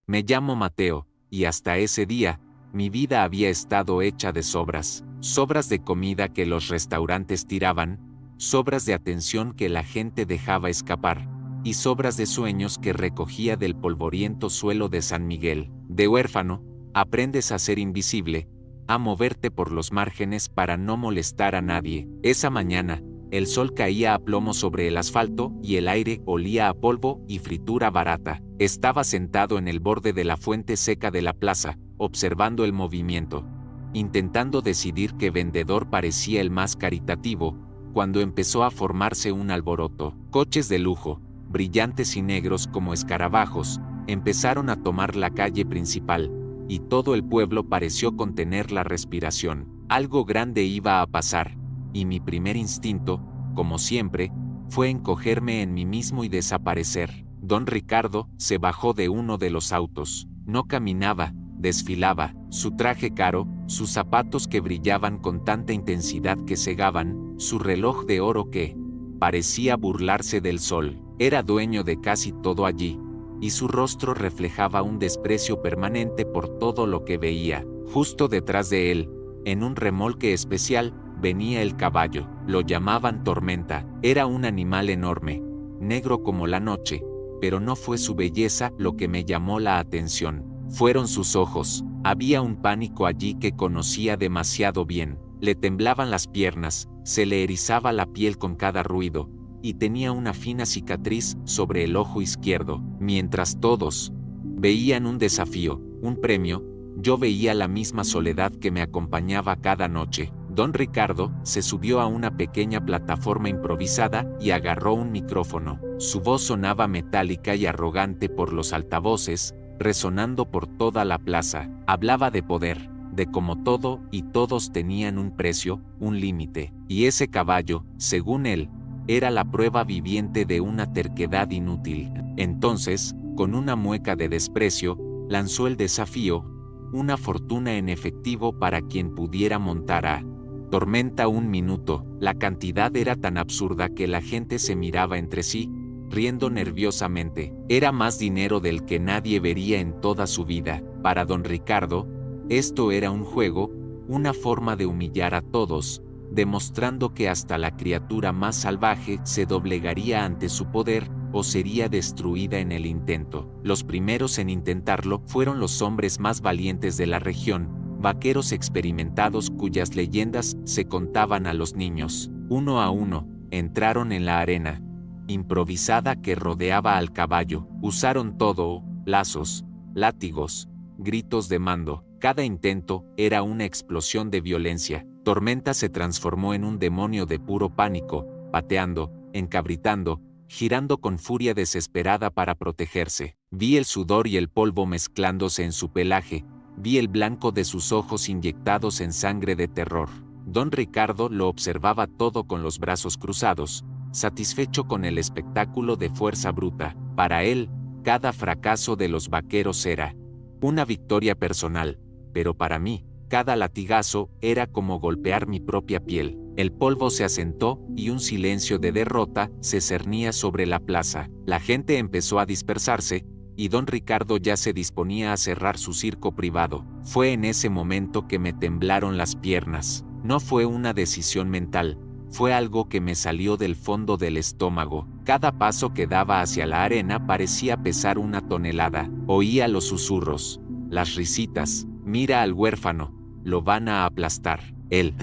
Me llamo Mateo, y hasta ese día, mi vida había estado hecha de sobras. Sobras de comida que los restaurantes tiraban, sobras de atención que la gente dejaba escapar, y sobras de sueños que recogía del polvoriento suelo de San Miguel. De huérfano, aprendes a ser invisible, a moverte por los márgenes para no molestar a nadie. Esa mañana, el sol caía a plomo sobre el asfalto y el aire olía a polvo y fritura barata. Estaba sentado en el borde de la fuente seca de la plaza, observando el movimiento, intentando decidir qué vendedor parecía el más caritativo, cuando empezó a formarse un alboroto. Coches de lujo, brillantes y negros como escarabajos, empezaron a tomar la calle principal, y todo el pueblo pareció contener la respiración. Algo grande iba a pasar, y mi primer instinto, como siempre, fue encogerme en mí mismo y desaparecer. Don Ricardo se bajó de uno de los autos. No caminaba, desfilaba, su traje caro, sus zapatos que brillaban con tanta intensidad que cegaban, su reloj de oro que parecía burlarse del sol. Era dueño de casi todo allí, y su rostro reflejaba un desprecio permanente por todo lo que veía. Justo detrás de él, en un remolque especial, venía el caballo. Lo llamaban Tormenta. Era un animal enorme, negro como la noche, pero no fue su belleza lo que me llamó la atención. Fueron sus ojos. Había un pánico allí que conocía demasiado bien. Le temblaban las piernas, se le erizaba la piel con cada ruido, y tenía una fina cicatriz sobre el ojo izquierdo. Mientras todos veían un desafío, un premio, yo veía la misma soledad que me acompañaba cada noche. Don Ricardo se subió a una pequeña plataforma improvisada y agarró un micrófono. Su voz sonaba metálica y arrogante por los altavoces, resonando por toda la plaza. Hablaba de poder, de cómo todo y todos tenían un precio, un límite, y ese caballo, según él, era la prueba viviente de una terquedad inútil. Entonces, con una mueca de desprecio, lanzó el desafío: una fortuna en efectivo para quien pudiera montar a Tormenta un minuto. La cantidad era tan absurda que la gente se miraba entre sí, riendo nerviosamente. Era más dinero del que nadie vería en toda su vida. Para don Ricardo, esto era un juego, una forma de humillar a todos, demostrando que hasta la criatura más salvaje se doblegaría ante su poder o sería destruida en el intento. Los primeros en intentarlo fueron los hombres más valientes de la región, vaqueros experimentados cuyas leyendas se contaban a los niños. Uno a uno, entraron en la arena improvisada que rodeaba al caballo. Usaron todo: lazos, látigos, gritos de mando. Cada intento era una explosión de violencia. Tormenta se transformó en un demonio de puro pánico, pateando, encabritando, girando con furia desesperada para protegerse. Vi el sudor y el polvo mezclándose en su pelaje, vi el blanco de sus ojos inyectados en sangre de terror. Don Ricardo lo observaba todo con los brazos cruzados, satisfecho con el espectáculo de fuerza bruta. Para él, cada fracaso de los vaqueros era una victoria personal, pero para mí, cada latigazo era como golpear mi propia piel. El polvo se asentó y un silencio de derrota se cernía sobre la plaza. La gente empezó a dispersarse, y don Ricardo ya se disponía a cerrar su circo privado. Fue en ese momento que me temblaron las piernas. No fue una decisión mental, fue algo que me salió del fondo del estómago. Cada paso que daba hacia la arena parecía pesar una tonelada. Oía los susurros, las risitas: mira al huérfano, lo van a aplastar. El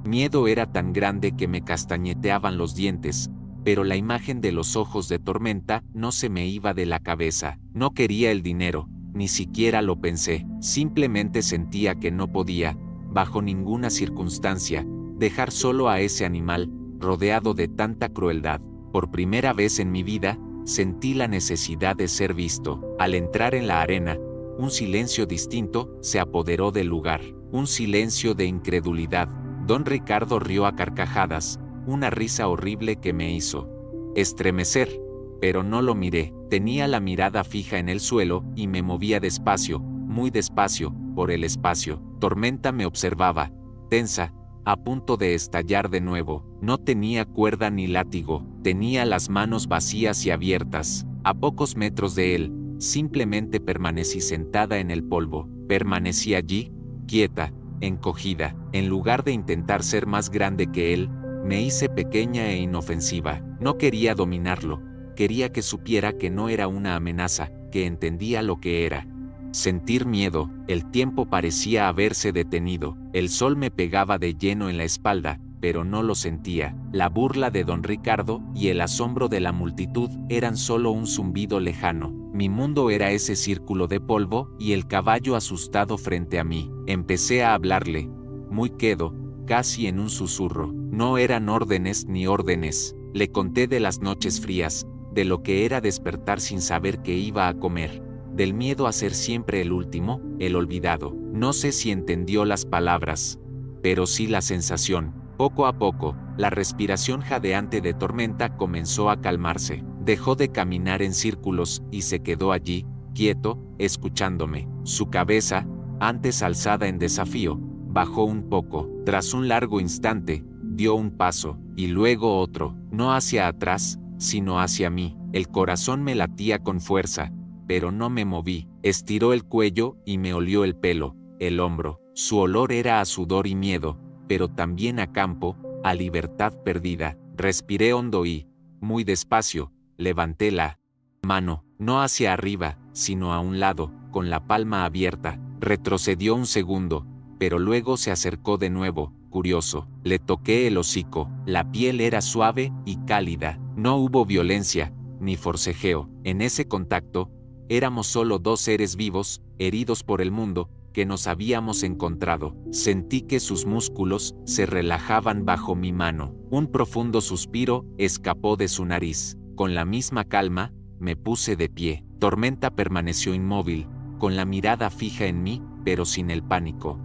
miedo era tan grande que me castañeteaban los dientes, pero la imagen de los ojos de Tormenta no se me iba de la cabeza. No quería el dinero, ni siquiera lo pensé. Simplemente sentía que no podía, bajo ninguna circunstancia, dejar solo a ese animal, rodeado de tanta crueldad. Por primera vez en mi vida, sentí la necesidad de ser visto. Al entrar en la arena, un silencio distinto se apoderó del lugar, un silencio de incredulidad. Don Ricardo rió a carcajadas, una risa horrible que me hizo estremecer, pero no lo miré. Tenía la mirada fija en el suelo y me movía despacio, muy despacio, por el espacio. Tormenta me observaba, tensa, a punto de estallar de nuevo. No tenía cuerda ni látigo, tenía las manos vacías y abiertas. A pocos metros de él, simplemente permanecí sentada en el polvo. Permanecí allí, quieta, encogida. En lugar de intentar ser más grande que él, me hice pequeña e inofensiva. No quería dominarlo, quería que supiera que no era una amenaza, que entendía lo que era. Sentir miedo. El tiempo parecía haberse detenido. El sol me pegaba de lleno en la espalda, pero no lo sentía. La burla de don Ricardo y el asombro de la multitud eran solo un zumbido lejano. Mi mundo era ese círculo de polvo y el caballo asustado frente a mí. Empecé a hablarle, muy quedo, casi en un susurro. No eran órdenes ni órdenes. Le conté de las noches frías, de lo que era despertar sin saber qué iba a comer, del miedo a ser siempre el último, el olvidado. No sé si entendió las palabras, pero sí la sensación. Poco a poco, la respiración jadeante de Tormenta comenzó a calmarse. Dejó de caminar en círculos y se quedó allí, quieto, escuchándome. Su cabeza, antes alzada en desafío, bajó un poco. Tras un largo instante, dio un paso, y luego otro, no hacia atrás, sino hacia mí. El corazón me latía con fuerza, pero no me moví. Estiró el cuello y me olió el pelo, el hombro. Su olor era a sudor y miedo, pero también a campo, a libertad perdida. Respiré hondo y, muy despacio, levanté la mano, no hacia arriba, sino a un lado, con la palma abierta. Retrocedió un segundo, pero luego se acercó de nuevo, curioso. Le toqué el hocico. La piel era suave y cálida. No hubo violencia, ni forcejeo. En ese contacto, éramos solo dos seres vivos, heridos por el mundo, que nos habíamos encontrado. Sentí que sus músculos se relajaban bajo mi mano. Un profundo suspiro escapó de su nariz. Con la misma calma, me puse de pie. Tormenta permaneció inmóvil, con la mirada fija en mí, pero sin el pánico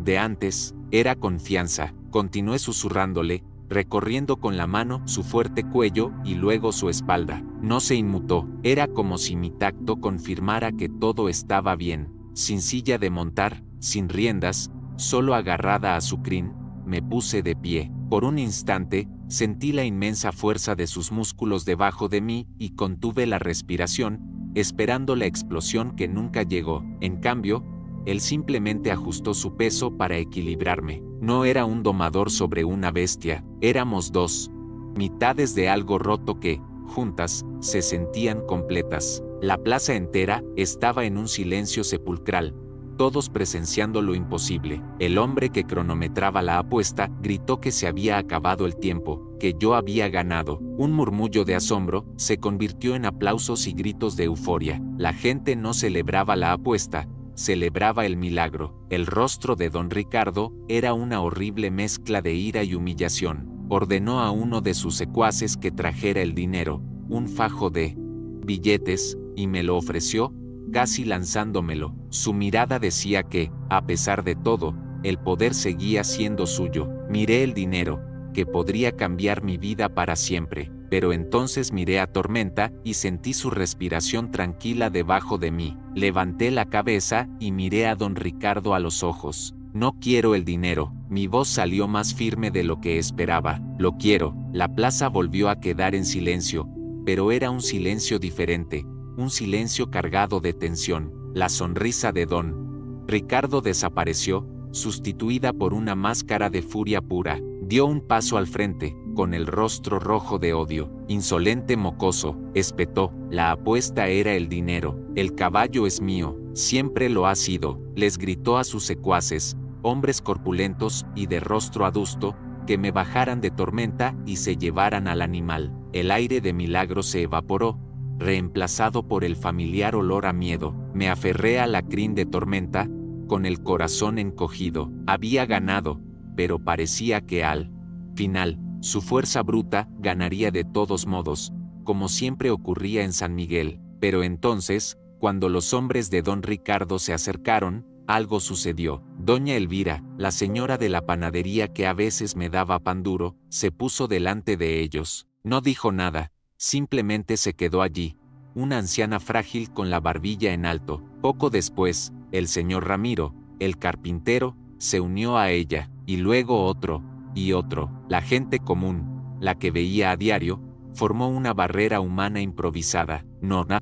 de antes. Era confianza. Continué susurrándole, recorriendo con la mano su fuerte cuello y luego su espalda. No se inmutó. Era como si mi tacto confirmara que todo estaba bien. Sin silla de montar, sin riendas, solo agarrada a su crin, me puse de pie. Por un instante, sentí la inmensa fuerza de sus músculos debajo de mí y contuve la respiración, esperando la explosión que nunca llegó. En cambio, él simplemente ajustó su peso para equilibrarme. No era un domador sobre una bestia, éramos dos mitades de algo roto que, juntas, se sentían completas. La plaza entera estaba en un silencio sepulcral, todos presenciando lo imposible. El hombre que cronometraba la apuesta gritó que se había acabado el tiempo, que yo había ganado. Un murmullo de asombro se convirtió en aplausos y gritos de euforia. La gente no celebraba la apuesta, celebraba el milagro. El rostro de don Ricardo era una horrible mezcla de ira y humillación. Ordenó a uno de sus secuaces que trajera el dinero, un fajo de billetes, y me lo ofreció, casi lanzándomelo. Su mirada decía que, a pesar de todo, el poder seguía siendo suyo. Miré el dinero, que podría cambiar mi vida para siempre, pero entonces miré a Tormenta y sentí su respiración tranquila debajo de mí. Levanté la cabeza y miré a don Ricardo a los ojos. No quiero el dinero. Mi voz salió más firme de lo que esperaba. Lo quiero. La plaza volvió a quedar en silencio, pero era un silencio diferente, un silencio cargado de tensión. La sonrisa de don Ricardo desapareció, sustituida por una máscara de furia pura. Dio un paso al frente, con el rostro rojo de odio. Insolente mocoso, espetó. La apuesta era el dinero. El caballo es mío, siempre lo ha sido. Les gritó a sus secuaces, hombres corpulentos y de rostro adusto, que me bajaran de Tormenta y se llevaran al animal. El aire de milagro se evaporó, reemplazado por el familiar olor a miedo. Me aferré a la crin de Tormenta, con el corazón encogido. Había ganado, pero parecía que al final, su fuerza bruta ganaría de todos modos, como siempre ocurría en San Miguel. Pero entonces, cuando los hombres de don Ricardo se acercaron, algo sucedió. Doña Elvira, la señora de la panadería que a veces me daba pan duro, se puso delante de ellos. No dijo nada, simplemente se quedó allí, una anciana frágil con la barbilla en alto. Poco después, el señor Ramiro, el carpintero, se unió a ella, y luego otro, y otro. La gente común, la que veía a diario, formó una barrera humana improvisada. Nona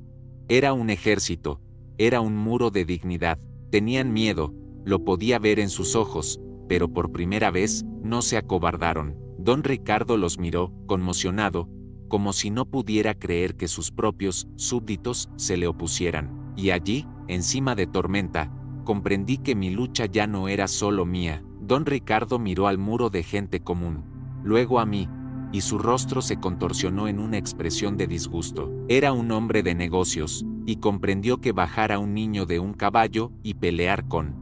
Era un ejército, era un muro de dignidad. Tenían miedo, lo podía ver en sus ojos, pero por primera vez, no se acobardaron. Don Ricardo los miró, conmocionado, como si no pudiera creer que sus propios súbditos se le opusieran. Y allí, encima de Tormenta, comprendí que mi lucha ya no era solo mía. Don Ricardo miró al muro de gente común, luego a mí, y su rostro se contorsionó en una expresión de disgusto. Era un hombre de negocios, y comprendió que bajar a un niño de un caballo y pelear con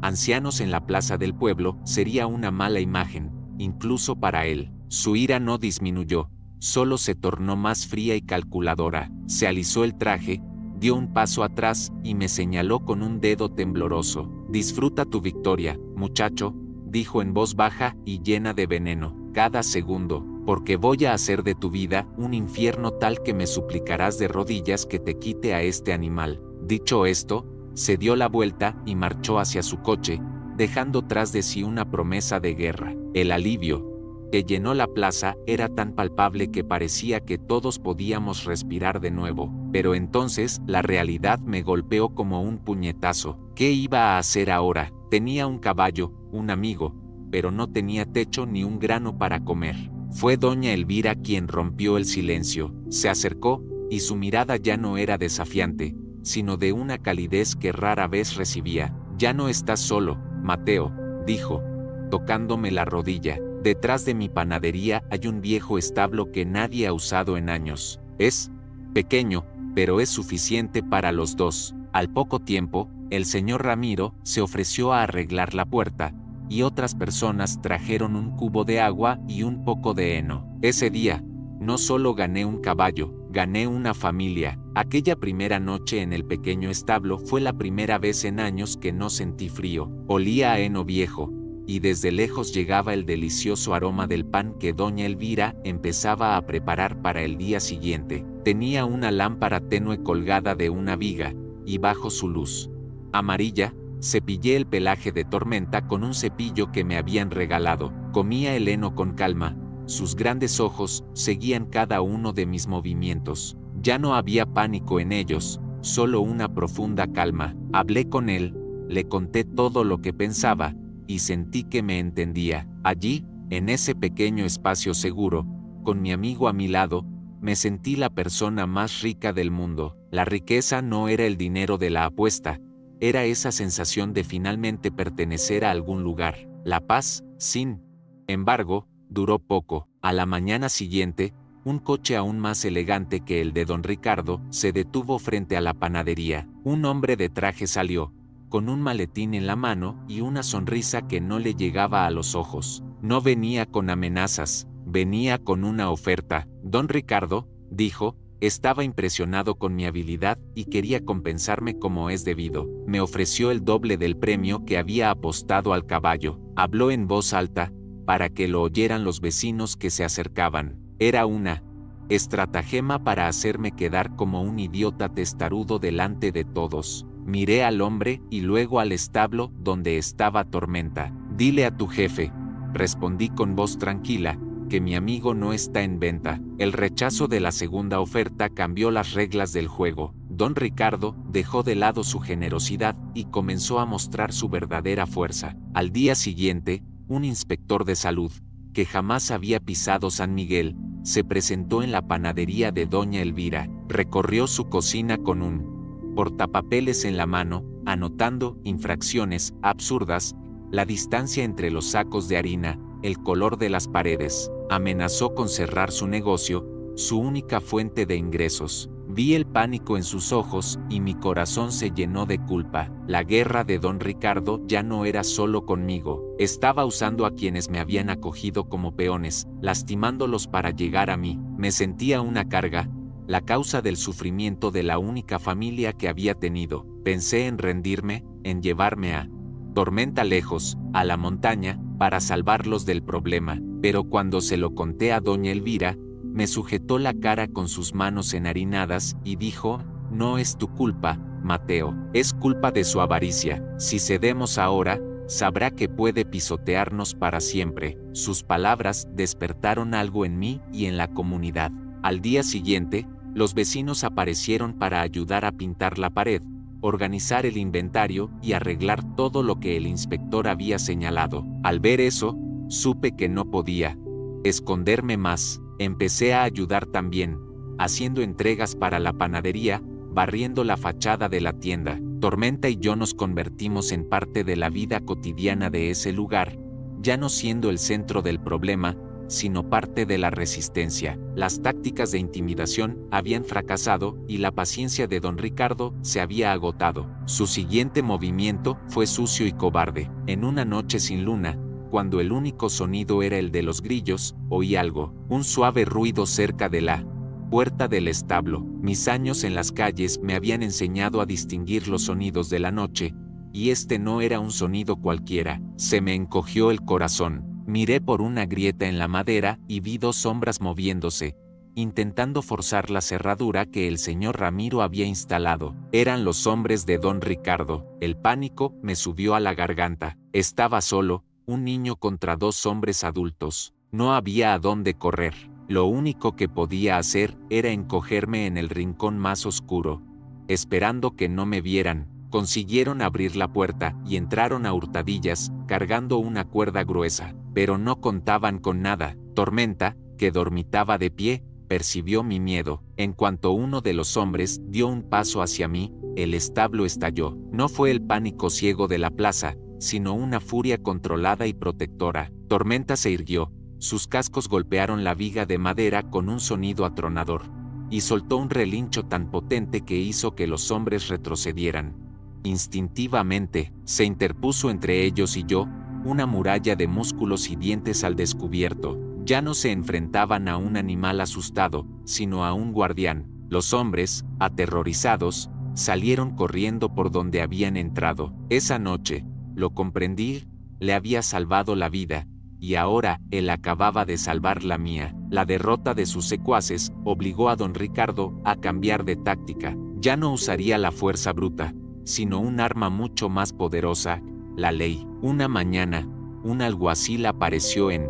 ancianos en la plaza del pueblo sería una mala imagen, incluso para él. Su ira no disminuyó, solo se tornó más fría y calculadora. Se alisó el traje, dio un paso atrás y me señaló con un dedo tembloroso. «Disfruta tu victoria, muchacho», dijo en voz baja y llena de veneno, «cada segundo, porque voy a hacer de tu vida un infierno tal que me suplicarás de rodillas que te quite a este animal». Dicho esto, se dio la vuelta y marchó hacia su coche, dejando tras de sí una promesa de guerra. El alivio que llenó la plaza era tan palpable que parecía que todos podíamos respirar de nuevo. Pero entonces la realidad me golpeó como un puñetazo. ¿Qué iba a hacer ahora? Tenía un caballo, un amigo, pero no tenía techo ni un grano para comer. Fue doña Elvira quien rompió el silencio. Se acercó, y su mirada ya no era desafiante, sino de una calidez que rara vez recibía. «Ya no estás solo, Mateo», dijo, tocándome la rodilla. «Detrás de mi panadería hay un viejo establo que nadie ha usado en años. Es pequeño, pero es suficiente para los dos». Al poco tiempo, el señor Ramiro se ofreció a arreglar la puerta, y otras personas trajeron un cubo de agua y un poco de heno. Ese día, no solo gané un caballo, gané una familia. Aquella primera noche en el pequeño establo fue la primera vez en años que no sentí frío. Olía a heno viejo, y desde lejos llegaba el delicioso aroma del pan que doña Elvira empezaba a preparar para el día siguiente. Tenía una lámpara tenue colgada de una viga, y bajo su luz amarilla, cepillé el pelaje de Tormenta con un cepillo que me habían regalado. Comía el heno con calma, sus grandes ojos seguían cada uno de mis movimientos. Ya no había pánico en ellos, solo una profunda calma. Hablé con él, le conté todo lo que pensaba, y sentí que me entendía. Allí, en ese pequeño espacio seguro, con mi amigo a mi lado, me sentí la persona más rica del mundo. La riqueza no era el dinero de la apuesta, era esa sensación de finalmente pertenecer a algún lugar. La paz, sin embargo, duró poco. A la mañana siguiente, un coche aún más elegante que el de don Ricardo se detuvo frente a la panadería. Un hombre de traje salió, con un maletín en la mano y una sonrisa que no le llegaba a los ojos. No venía con amenazas, venía con una oferta. Don Ricardo, dijo, estaba impresionado con mi habilidad y quería compensarme como es debido. Me ofreció el doble del premio que había apostado al caballo. Habló en voz alta, para que lo oyeran los vecinos que se acercaban. Era una estratagema para hacerme quedar como un idiota testarudo delante de todos. Miré al hombre y luego al establo donde estaba Tormenta. «Dile a tu jefe», respondí con voz tranquila, «que mi amigo no está en venta». El rechazo de la segunda oferta cambió las reglas del juego. Don Ricardo dejó de lado su generosidad y comenzó a mostrar su verdadera fuerza. Al día siguiente, un inspector de salud, que jamás había pisado San Miguel, se presentó en la panadería de doña Elvira. Recorrió su cocina con un portapapeles en la mano, anotando infracciones absurdas, la distancia entre los sacos de harina, el color de las paredes. Amenazó con cerrar su negocio, su única fuente de ingresos. Vi el pánico en sus ojos y mi corazón se llenó de culpa. La guerra de don Ricardo ya no era solo conmigo. Estaba usando a quienes me habían acogido como peones, lastimándolos para llegar a mí. Me sentía una carga, la causa del sufrimiento de la única familia que había tenido. Pensé en rendirme, en llevarme a Tormenta lejos, a la montaña, para salvarlos del problema. Pero cuando se lo conté a doña Elvira, me sujetó la cara con sus manos enharinadas y dijo: «No es tu culpa, Mateo, es culpa de su avaricia. Si cedemos ahora, sabrá que puede pisotearnos para siempre». Sus palabras despertaron algo en mí y en la comunidad. Al día siguiente, Los vecinos aparecieron para ayudar a pintar la pared, organizar el inventario y arreglar todo lo que el inspector había señalado. Al ver eso, supe que no podía esconderme más. Empecé a ayudar también, haciendo entregas para la panadería, barriendo la fachada de la tienda. Tormenta y yo nos convertimos en parte de la vida cotidiana de ese lugar, ya no siendo el centro del problema, sino parte de la resistencia. Las tácticas de intimidación habían fracasado y la paciencia de don Ricardo se había agotado. Su siguiente movimiento fue sucio y cobarde. En una noche sin luna, cuando el único sonido era el de los grillos, oí algo, un suave ruido cerca de la puerta del establo. Mis años en las calles me habían enseñado a distinguir los sonidos de la noche, y este no era un sonido cualquiera. Se me encogió el corazón. Miré por una grieta en la madera y vi dos sombras moviéndose, intentando forzar la cerradura que el señor Ramiro había instalado. Eran los hombres de don Ricardo. El pánico me subió a la garganta. Estaba solo, un niño contra dos hombres adultos. No había a dónde correr. Lo único que podía hacer era encogerme en el rincón más oscuro, esperando que no me vieran. Consiguieron abrir la puerta y entraron a hurtadillas, cargando una cuerda gruesa, pero no contaban con nada. Tormenta, que dormitaba de pie, percibió mi miedo. En cuanto uno de los hombres dio un paso hacia mí, el establo estalló. No fue el pánico ciego de la plaza, sino una furia controlada y protectora. Tormenta se irguió. Sus cascos golpearon la viga de madera con un sonido atronador, y soltó un relincho tan potente que hizo que los hombres retrocedieran. Instintivamente, se interpuso entre ellos y yo, una muralla de músculos y dientes al descubierto. Ya no se enfrentaban a un animal asustado, sino a un guardián. Los hombres, aterrorizados, salieron corriendo por donde habían entrado. Esa noche, lo comprendí, le había salvado la vida, y ahora él acababa de salvar la mía. La derrota de sus secuaces obligó a don Ricardo a cambiar de táctica. Ya no usaría la fuerza bruta, sino un arma mucho más poderosa, la ley. Una mañana, un alguacil apareció en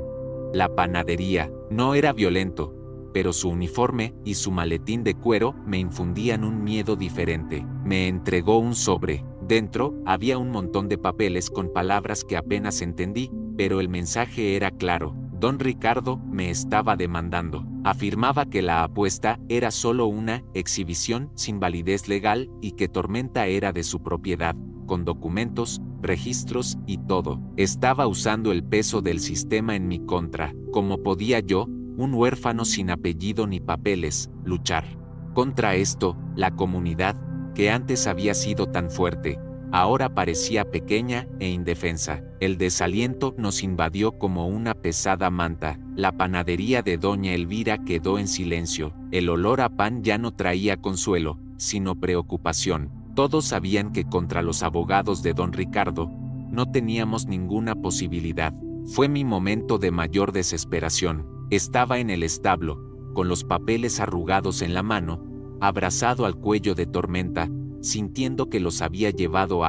la panadería. No era violento, pero su uniforme y su maletín de cuero me infundían un miedo diferente. Me entregó un sobre. Dentro había un montón de papeles con palabras que apenas entendí, pero el mensaje era claro. Don Ricardo me estaba demandando. Afirmaba que la apuesta era solo una exhibición sin validez legal y que Tormenta era de su propiedad, con documentos, registros y todo. Estaba usando el peso del sistema en mi contra. ¿Cómo podía yo, un huérfano sin apellido ni papeles, luchar contra esto? La comunidad, que antes había sido tan fuerte, ahora parecía pequeña e indefensa. El desaliento nos invadió como una pesada manta. La panadería de doña Elvira quedó en silencio. El olor a pan ya no traía consuelo, sino preocupación. Todos sabían que contra los abogados de don Ricardo no teníamos ninguna posibilidad. Fue mi momento de mayor desesperación. Estaba en el establo, con los papeles arrugados en la mano, abrazado al cuello de Tormenta, sintiendo que los había llevado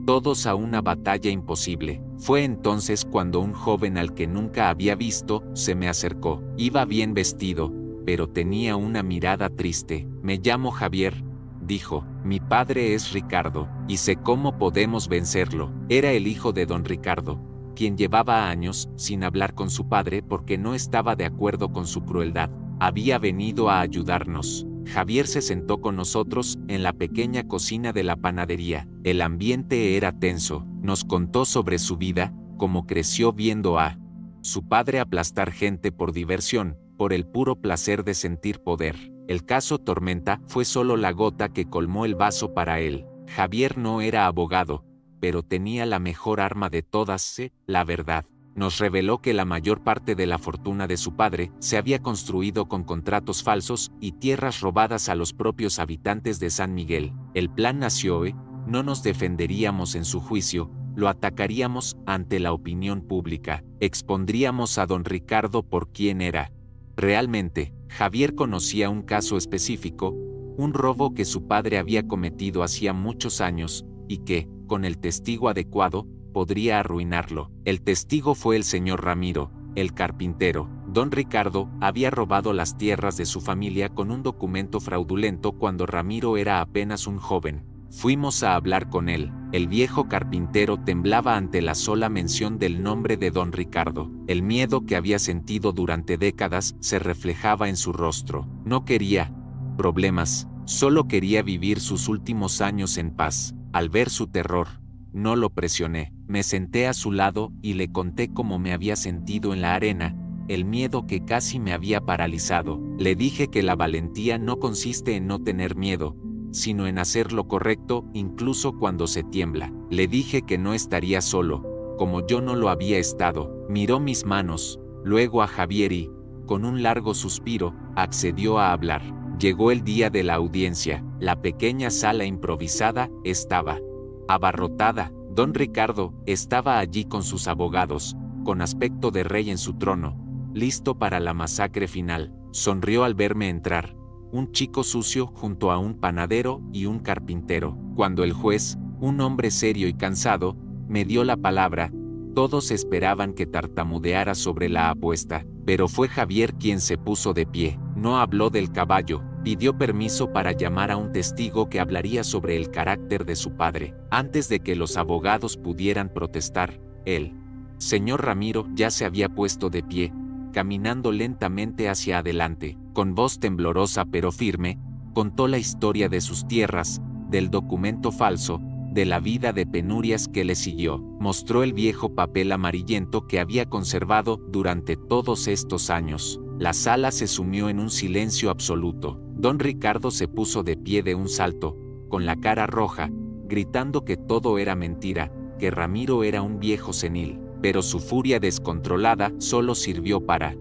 todos a una batalla imposible. Fue entonces cuando un joven al que nunca había visto se me acercó. Iba bien vestido, pero tenía una mirada triste. Me llamo Javier, dijo. Mi padre es Ricardo, y sé cómo podemos vencerlo. Era el hijo de don Ricardo, quien llevaba años sin hablar con su padre porque no estaba de acuerdo con su crueldad. Había venido a ayudarnos. Javier se sentó con nosotros en la pequeña cocina de la panadería. El ambiente era tenso. Nos contó sobre su vida, cómo creció viendo a su padre aplastar gente por diversión, por el puro placer de sentir poder. El caso Tormenta fue solo la gota que colmó el vaso para él. Javier no era abogado, pero tenía la mejor arma de todas, la verdad. Nos reveló que la mayor parte de la fortuna de su padre se había construido con contratos falsos y tierras robadas a los propios habitantes de San Miguel. El plan nació, no nos defenderíamos en su juicio, lo atacaríamos ante la opinión pública, expondríamos a don Ricardo por quién era. Realmente, Javier conocía un caso específico, un robo que su padre había cometido hacía muchos años, y que, con el testigo adecuado, podría arruinarlo. El testigo fue el señor Ramiro, el carpintero. Don Ricardo había robado las tierras de su familia con un documento fraudulento cuando Ramiro era apenas un joven. Fuimos a hablar con él. El viejo carpintero temblaba ante la sola mención del nombre de don Ricardo. El miedo que había sentido durante décadas se reflejaba en su rostro. No quería problemas, solo quería vivir sus últimos años en paz. Al ver su terror, no lo presioné. Me senté a su lado y le conté cómo me había sentido en la arena, el miedo que casi me había paralizado. Le dije que la valentía no consiste en no tener miedo, sino en hacer lo correcto incluso cuando se tiembla. Le dije que no estaría solo, como yo no lo había estado. Miró mis manos, luego a Javier y, con un largo suspiro, accedió a hablar. Llegó el día de la audiencia. La pequeña sala improvisada estaba abarrotada. Don Ricardo estaba allí con sus abogados, con aspecto de rey en su trono, listo para la masacre final. Sonrió al verme entrar. Un chico sucio junto a un panadero y un carpintero. Cuando el juez, un hombre serio y cansado, me dio la palabra, todos esperaban que tartamudeara sobre la apuesta, pero fue Javier quien se puso de pie. No habló del caballo, pidió permiso para llamar a un testigo que hablaría sobre el carácter de su padre. Antes de que los abogados pudieran protestar, el señor Ramiro ya se había puesto de pie, caminando lentamente hacia adelante. Con voz temblorosa pero firme, contó la historia de sus tierras, del documento falso, de la vida de penurias que le siguió. Mostró el viejo papel amarillento que había conservado durante todos estos años. La sala se sumió en un silencio absoluto. Don Ricardo se puso de pie de un salto, con la cara roja, gritando que todo era mentira, que Ramiro era un viejo senil. Pero su furia descontrolada solo sirvió para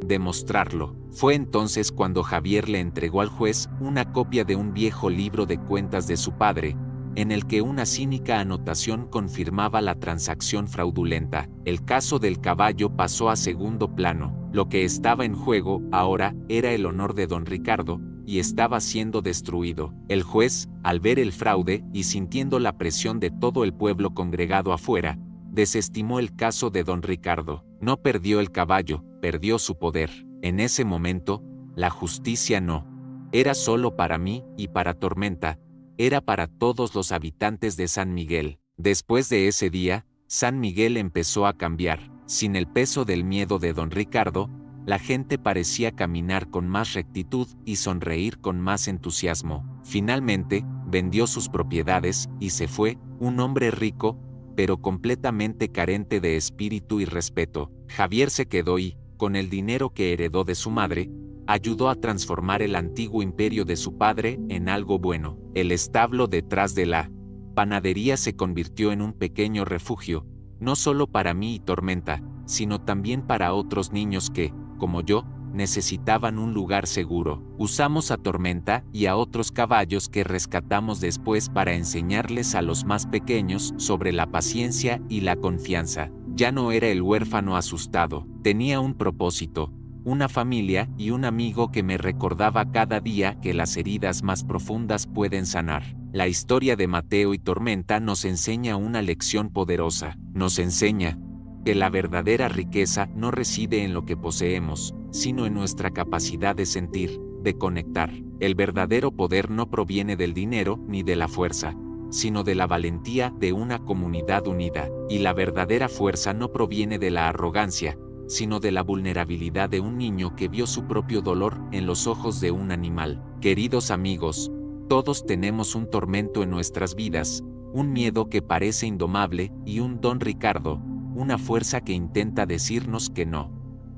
demostrarlo. Fue entonces cuando Javier le entregó al juez una copia de un viejo libro de cuentas de su padre, en el que una cínica anotación confirmaba la transacción fraudulenta. El caso del caballo pasó a segundo plano. Lo que estaba en juego ahora era el honor de don Ricardo, y estaba siendo destruido. El juez, al ver el fraude y sintiendo la presión de todo el pueblo congregado afuera, desestimó el caso de don Ricardo. No perdió el caballo, perdió su poder. En ese momento, la justicia no era solo para mí y para Tormenta, era para todos los habitantes de San Miguel. Después de ese día, San Miguel empezó a cambiar. Sin el peso del miedo de don Ricardo, la gente parecía caminar con más rectitud y sonreír con más entusiasmo. Finalmente, vendió sus propiedades y se fue, un hombre rico, pero completamente carente de espíritu y respeto. Javier se quedó y, con el dinero que heredó de su madre, ayudó a transformar el antiguo imperio de su padre en algo bueno. El establo detrás de la panadería se convirtió en un pequeño refugio, no solo para mí y Tormenta, sino también para otros niños que, como yo, necesitaban un lugar seguro. Usamos a Tormenta y a otros caballos que rescatamos después para enseñarles a los más pequeños sobre la paciencia y la confianza. Ya no era el huérfano asustado, tenía un propósito, una familia y un amigo que me recordaba cada día que las heridas más profundas pueden sanar. La historia de Mateo y Tormenta nos enseña una lección poderosa. Nos enseña que la verdadera riqueza no reside en lo que poseemos, sino en nuestra capacidad de sentir, de conectar. El verdadero poder no proviene del dinero ni de la fuerza, sino de la valentía de una comunidad unida. Y la verdadera fuerza no proviene de la arrogancia, sino de la vulnerabilidad de un niño que vio su propio dolor en los ojos de un animal. Queridos amigos, todos tenemos un tormento en nuestras vidas, un miedo que parece indomable y un don Ricardo, una fuerza que intenta decirnos que no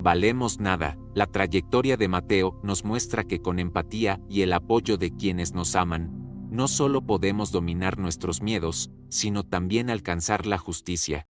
valemos nada. La trayectoria de Mateo nos muestra que con empatía y el apoyo de quienes nos aman, no solo podemos dominar nuestros miedos, sino también alcanzar la justicia.